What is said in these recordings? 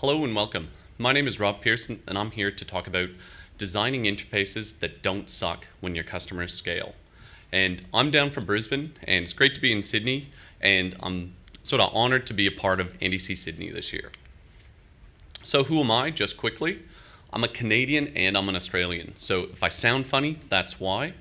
Hello and welcome. My name is Rob Pearson and I'm here to talk about designing interfaces that don't suck when your customers scale. And I'm down from Brisbane and it's great to be in Sydney, and I'm sort of honored to be a part of NDC Sydney this year. So who am I? Just quickly, I'm a Canadian and I'm an Australian. So if I sound funny, that's why.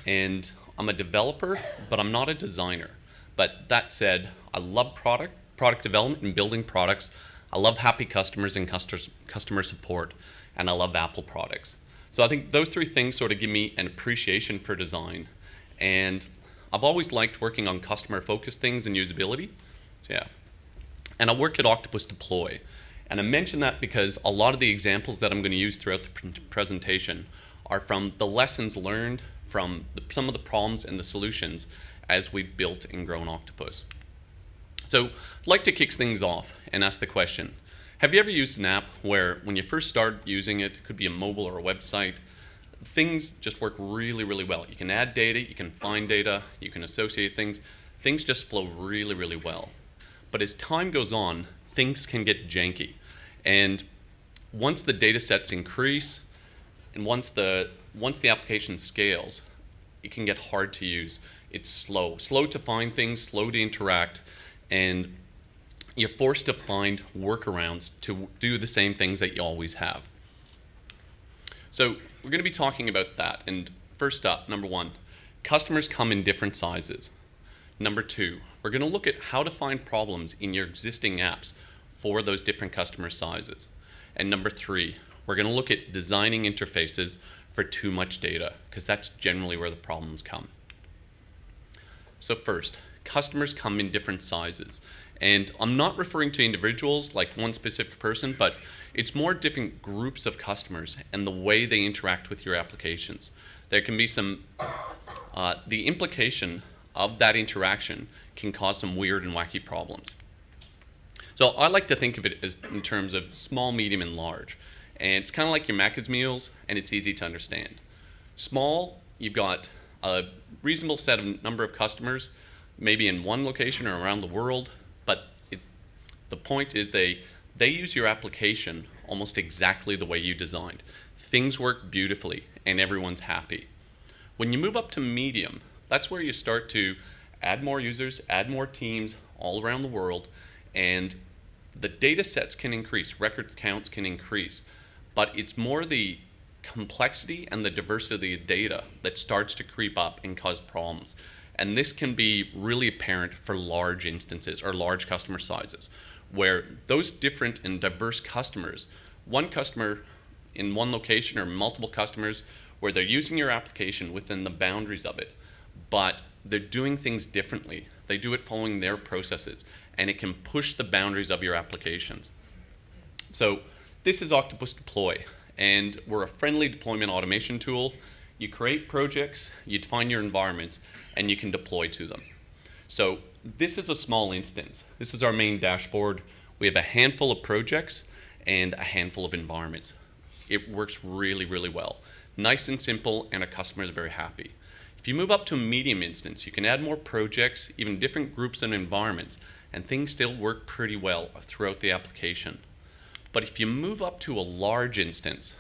And I'm a developer, but I'm not a designer. But that said, I love product development and building products. I love happy customers and customer support, and I love Apple products. So I think those three things sort of give me an appreciation for design. And I've always liked working on customer-focused things and usability. So yeah. And I work at Octopus Deploy. And I mention that because a lot of the examples that I'm going to use throughout the presentation are from the lessons learned from some of the problems and the solutions as we built and grown Octopus. So I'd like to kick things off and ask the question, have you ever used an app where when you first start using it, it could be a mobile or a website, things just work really, really well. You can add data, you can find data, you can associate things. Things just flow really, really well. But as time goes on, things can get janky. And once the data sets increase, and once the application scales, it can get hard to use. It's slow to find things, slow to interact, and you're forced to find workarounds to do the same things that you always have. So we're going to be talking about that. And first up, number one, customers come in different sizes. Number two, we're going to look at how to find problems in your existing apps for those different customer sizes. And number three, we're going to look at designing interfaces for too much data, because that's generally where the problems come. So first, customers come in different sizes. And I'm not referring to individuals like one specific person, but it's more different groups of customers and the way they interact with your applications. There can be some, the implication of that interaction can cause some weird and wacky problems. So I like to think of it as in terms of small, medium, and large. And it's kind of like your Macca's meals, and it's easy to understand. Small, you've got a reasonable set of number of customers, maybe in one location or around the world, but the point is they use your application almost exactly the way you designed. Things work beautifully and everyone's happy. When you move up to medium, that's where you start to add more users, add more teams all around the world, and the data sets can increase, record counts can increase, but it's more the complexity and the diversity of data that starts to creep up and cause problems. And this can be really apparent for large instances or large customer sizes, where those different and diverse customers, one customer in one location or multiple customers, where they're using your application within the boundaries of it, but they're doing things differently. They do it following their processes, and it can push the boundaries of your applications. So this is Octopus Deploy, and we're a friendly deployment automation tool. You create projects, you define your environments, and you can deploy to them. So this is a small instance. This is our main dashboard. We have a handful of projects and a handful of environments. It works really, really well. Nice and simple, and our customers are very happy. If you move up to a medium instance, you can add more projects, even different groups and environments, and things still work pretty well throughout the application. But if you move up to a large instance,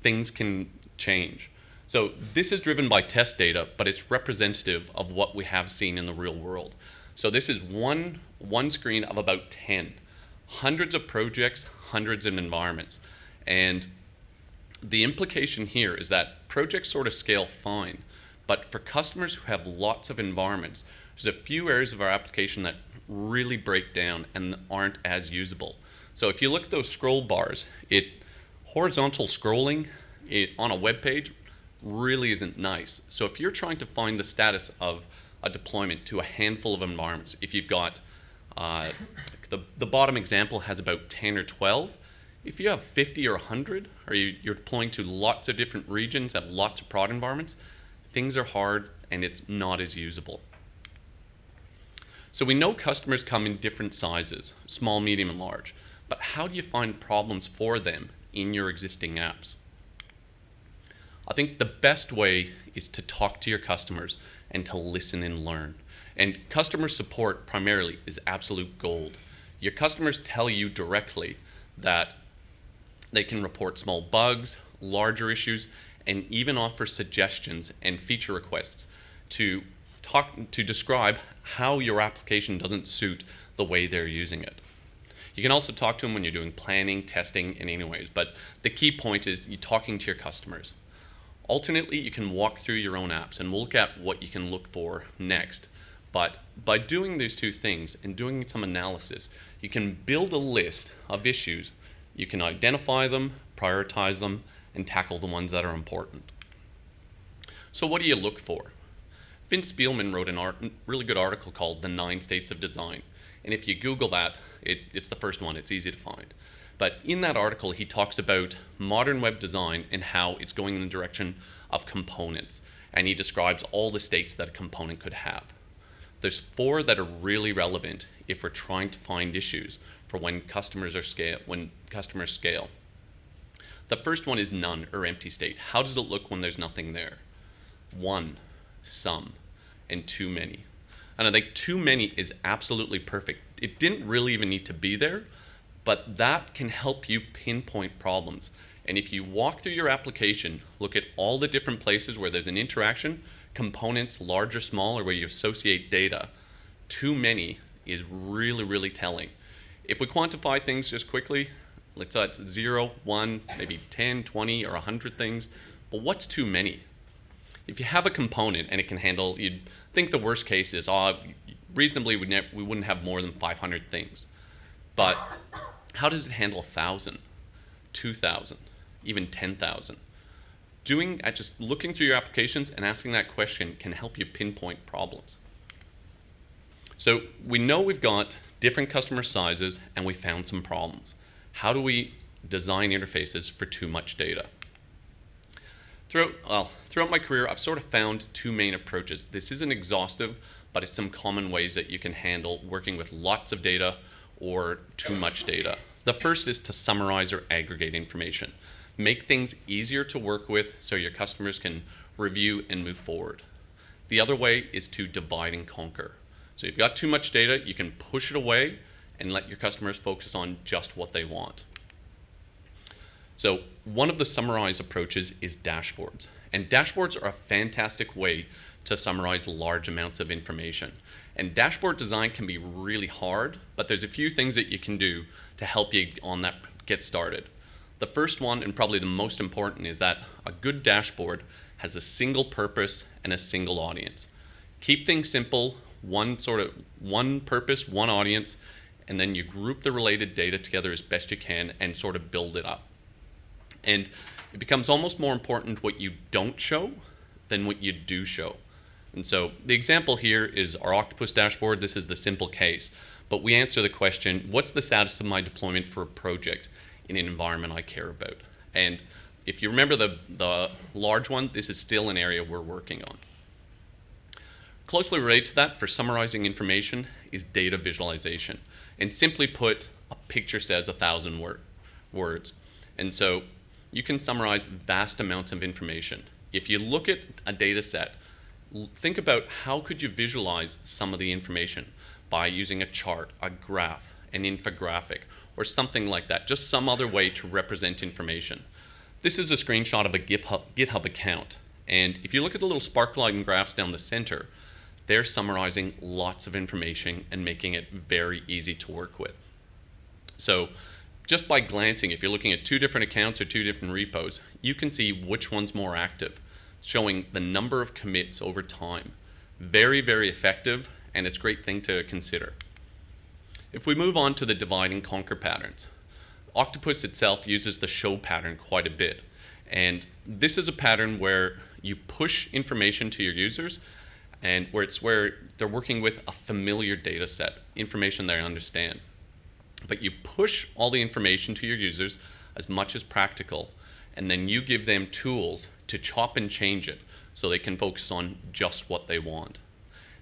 things can change. So this is driven by test data, but it's representative of what we have seen in the real world. So this is one screen of about 10. Hundreds of projects, hundreds of environments. And the implication here is that projects sort of scale fine, but for customers who have lots of environments, there's a few areas of our application that really break down and aren't as usable. So if you look at those scroll bars, horizontal scrolling on a web page really isn't nice. So if you're trying to find the status of a deployment to a handful of environments, if you've got, the bottom example has about 10 or 12, if you have 50 or 100, or you're deploying to lots of different regions, have lots of prod environments, things are hard and it's not as usable. So we know customers come in different sizes, small, medium, and large, but how do you find problems for them in your existing apps? I think the best way is to talk to your customers and to listen and learn. And customer support primarily is absolute gold. Your customers tell you directly that they can report small bugs, larger issues, and even offer suggestions and feature requests to describe how your application doesn't suit the way they're using it. You can also talk to them when you're doing planning, testing, and anyways, but the key point is you talking to your customers. Alternately, you can walk through your own apps, and we'll look at what you can look for next. But by doing these two things and doing some analysis, you can build a list of issues. You can identify them, prioritize them, and tackle the ones that are important. So what do you look for? Vince Spielman wrote a really good article called The 9 States of Design. And if you Google that, it's the first one. It's easy to find. But in that article, he talks about modern web design and how it's going in the direction of components. And he describes all the states that a component could have. There's 4 that are really relevant if we're trying to find issues for when customers scale. The first one is none, or empty state. How does it look when there's nothing there? 1, some, and too many. And I think too many is absolutely perfect. It didn't really even need to be there, but that can help you pinpoint problems. And if you walk through your application, look at all the different places where there's an interaction, components, large or small, or where you associate data, too many is really, really telling. If we quantify things just quickly, let's say it's 0, 1, maybe 10, 20, or 100 things, but what's too many? If you have a component and it can handle, you'd think the worst case is, reasonably we wouldn't have more than 500 things. But how does it handle 1,000, 2,000, even 10,000? Just looking through your applications and asking that question can help you pinpoint problems. So we know we've got different customer sizes and we found some problems. How do we design interfaces for too much data? Throughout my career, I've sort of found 2 main approaches. This isn't exhaustive, but it's some common ways that you can handle working with lots of data or too much data. The first is to summarize or aggregate information. Make things easier to work with so your customers can review and move forward. The other way is to divide and conquer. So if you've got too much data, you can push it away and let your customers focus on just what they want. So one of the Summarise approaches is dashboards. And dashboards are a fantastic way to summarize large amounts of information. And dashboard design can be really hard, but there's a few things that you can do to help you on that get started. The first one, and probably the most important, is that a good dashboard has a single purpose and a single audience. Keep things simple, one purpose, one audience, and then you group the related data together as best you can and sort of build it up. And it becomes almost more important what you don't show than what you do show. And so the example here is our Octopus dashboard. This is the simple case, but we answer the question, what's the status of my deployment for a project in an environment I care about? And if you remember the large one, this is still an area we're working on. Closely related to that for summarizing information is data visualization. And simply put, a picture says 1,000 words. And so you can summarize vast amounts of information. If you look at a data set, think about how could you visualize some of the information by using a chart, a graph, an infographic, or something like that, just some other way to represent information. This is a screenshot of a GitHub account. And if you look at the little sparkline graphs down the center, they're summarizing lots of information and making it very easy to work with. So just by glancing, if you're looking at 2 different accounts or 2 different repos, you can see which one's more active, showing the number of commits over time. Very, very effective, and it's a great thing to consider. If we move on to the divide and conquer patterns, Octopus itself uses the show pattern quite a bit. And this is a pattern where you push information to your users and where they're working with a familiar data set, information they understand. But you push all the information to your users as much as practical, and then you give them tools to chop and change it so they can focus on just what they want.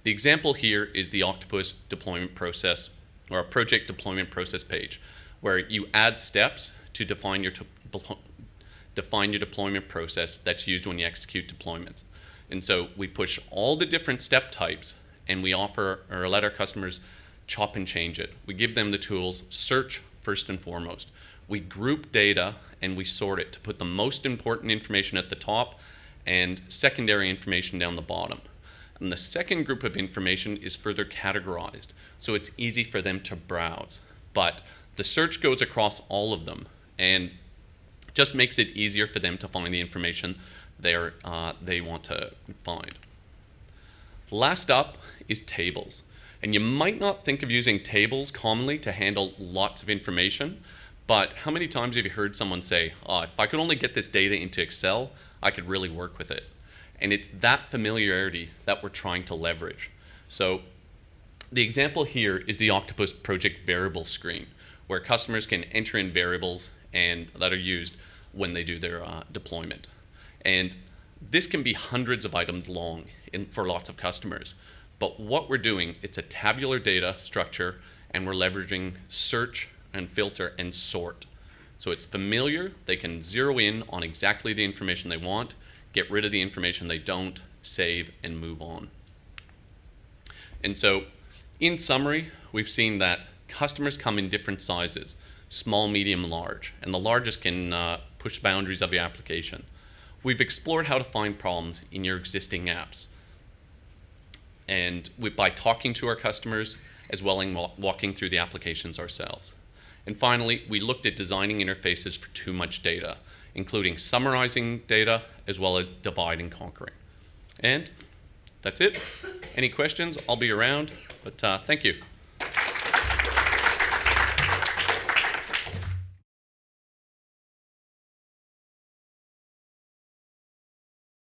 The example here is the Octopus deployment process, or a project deployment process page, where you add steps to define your deployment process that's used when you execute deployments. And so we push all the different step types, and we offer or let our customers chop and change it. We give them the tools, search first and foremost. we group data and we sort it to put the most important information at the top and secondary information down the bottom. And the second group of information is further categorized, so it's easy for them to browse. But the search goes across all of them and just makes it easier for them to find the information they want to find. Last up is tables. And you might not think of using tables commonly to handle lots of information, but how many times have you heard someone say, oh, if I could only get this data into Excel, I could really work with it. And it's that familiarity that we're trying to leverage. So the example here is the Octopus project variable screen, where customers can enter in variables and that are used when they do their deployment. And this can be hundreds of items long for lots of customers. But what we're doing, it's a tabular data structure, and we're leveraging search and filter and sort. So it's familiar, they can zero in on exactly the information they want, get rid of the information they don't, save, and move on. And so, in summary, we've seen that customers come in different sizes, small, medium, large, and the largest can push boundaries of your application. We've explored how to find problems in your existing apps, and by talking to our customers as well as walking through the applications ourselves. And finally, we looked at designing interfaces for too much data, including summarizing data as well as divide and conquering. And that's it. Any questions? I'll be around, but thank you.